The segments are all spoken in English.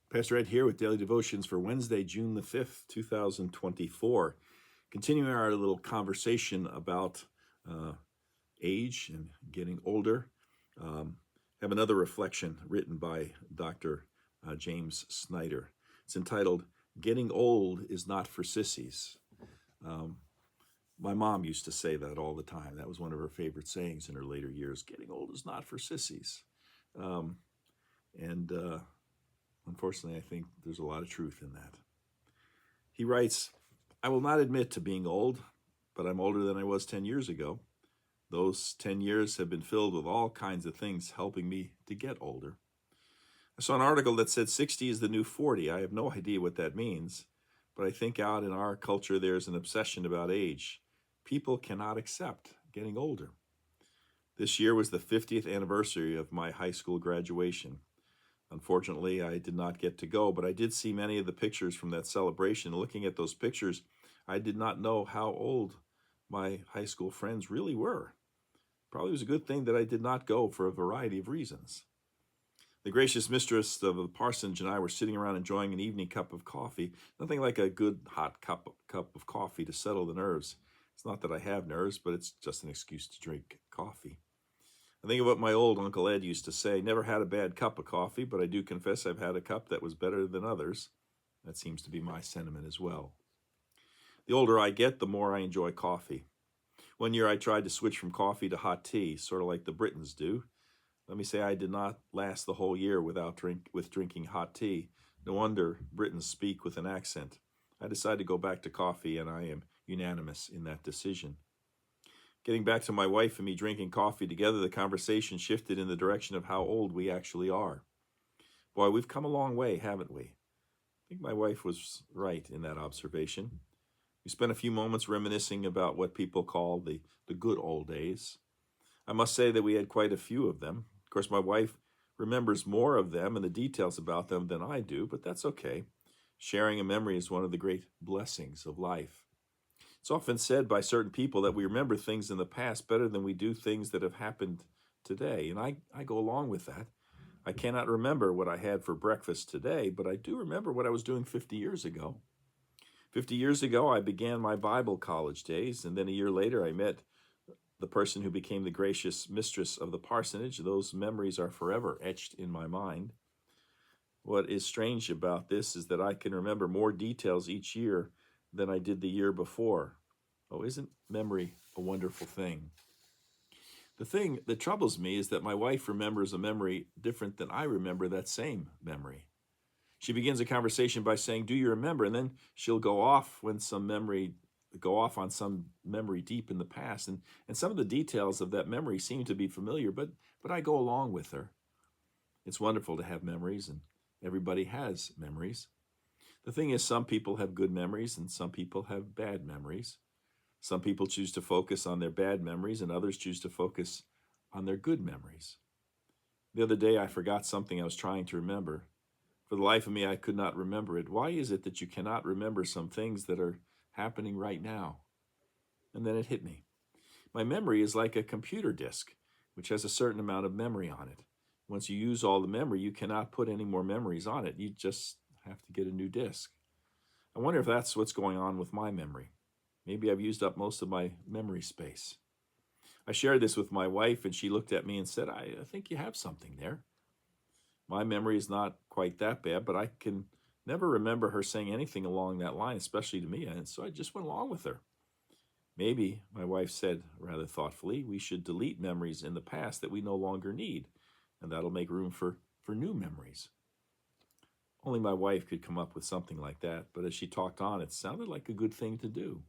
Pastor Ed here with Daily Devotions for Wednesday, June the 5th, 2024. Continuing our little conversation about age and getting older. Have another reflection written by Dr. James Snyder. It's entitled, Getting Old is Not for Sissies. My mom used to say that all the time. That was one of her favorite sayings in her later years. Getting old is not for sissies. Unfortunately, I think there's a lot of truth in that. He writes, I will not admit to being old, but I'm older than I was 10 years ago. Those 10 years have been filled with all kinds of things helping me to get older. I saw an article that said 60 is the new 40. I have no idea what that means, but I think out in our culture there's an obsession about age. People cannot accept getting older. This year was the 50th anniversary of my high school graduation. Unfortunately, I did not get to go, but I did see many of the pictures from that celebration. Looking at those pictures, I did not know how old my high school friends really were. Probably was a good thing that I did not go for a variety of reasons. The gracious mistress of the parsonage and I were sitting around enjoying an evening cup of coffee. Nothing like a good hot cup of coffee to settle the nerves. It's not that I have nerves, but it's just an excuse to drink coffee. I think of what my old Uncle Ed used to say, never had a bad cup of coffee, but I do confess I've had a cup that was better than others. That seems to be my sentiment as well. The older I get, the more I enjoy coffee. One year I tried to switch from coffee to hot tea, sort of like the Britons do. Let me say I did not last the whole year with drinking hot tea. No wonder Britons speak with an accent. I decided to go back to coffee, and I am unanimous in that decision. Getting back to my wife and me drinking coffee together, the conversation shifted in the direction of how old we actually are. Boy, we've come a long way, haven't we? I think my wife was right in that observation. We spent a few moments reminiscing about what people call the good old days. I must say that we had quite a few of them. Of course, my wife remembers more of them and the details about them than I do, but that's okay. Sharing a memory is one of the great blessings of life. It's often said by certain people that we remember things in the past better than we do things that have happened today, and I go along with that. I cannot remember what I had for breakfast today, but I do remember what I was doing 50 years ago. 50 years ago, I began my Bible college days, and then a year later, I met the person who became the gracious mistress of the parsonage. Those memories are forever etched in my mind. What is strange about this is that I can remember more details each year than I did the year before. Oh, isn't memory a wonderful thing? The thing that troubles me is that my wife remembers a memory different than I remember that same memory. She begins a conversation by saying, "Do you remember?" And then she'll go off on some memory deep in the past. And some of the details of that memory seem to be familiar, but I go along with her. It's wonderful to have memories, and everybody has memories. The thing is, some people have good memories and some people have bad memories. Some people choose to focus on their bad memories and others choose to focus on their good memories. The other day, I forgot something I was trying to remember. For the life of me, I could not remember it. Why is it that you cannot remember some things that are happening right now? And then it hit me. My memory is like a computer disk, which has a certain amount of memory on it. Once you use all the memory, you cannot put any more memories on it. You just have to get a new disk. I wonder if that's what's going on with my memory. Maybe I've used up most of my memory space. I shared this with my wife, and she looked at me and said, I think you have something there. My memory is not quite that bad, but I can never remember her saying anything along that line, especially to me, and so I just went along with her. Maybe, my wife said rather thoughtfully, we should delete memories in the past that we no longer need, and that'll make room for new memories. Only my wife could come up with something like that, but as she talked on, it sounded like a good thing to do.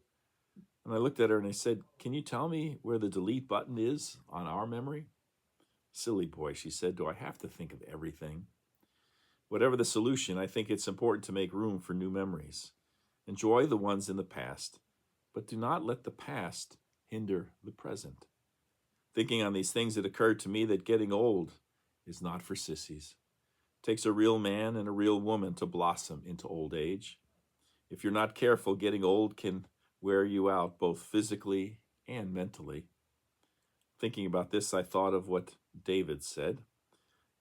And I looked at her and I said, "Can you tell me where the delete button is on our memory?" "Silly boy," she said, "do I have to think of everything?" Whatever the solution, I think it's important to make room for new memories. Enjoy the ones in the past, but do not let the past hinder the present. Thinking on these things, it occurred to me that getting old is not for sissies. It takes a real man and a real woman to blossom into old age. If you're not careful, getting old can wear you out both physically and mentally. Thinking about this, I thought of what David said.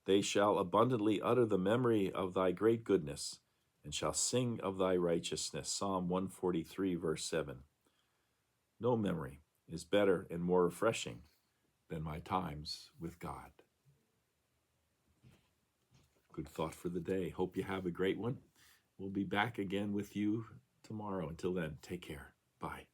They shall abundantly utter the memory of thy great goodness, and shall sing of thy righteousness. Psalm 143, verse 7. No memory is better and more refreshing than my times with God. Good thought for the day. Hope you have a great one. We'll be back again with you tomorrow. Until then, take care. Bye.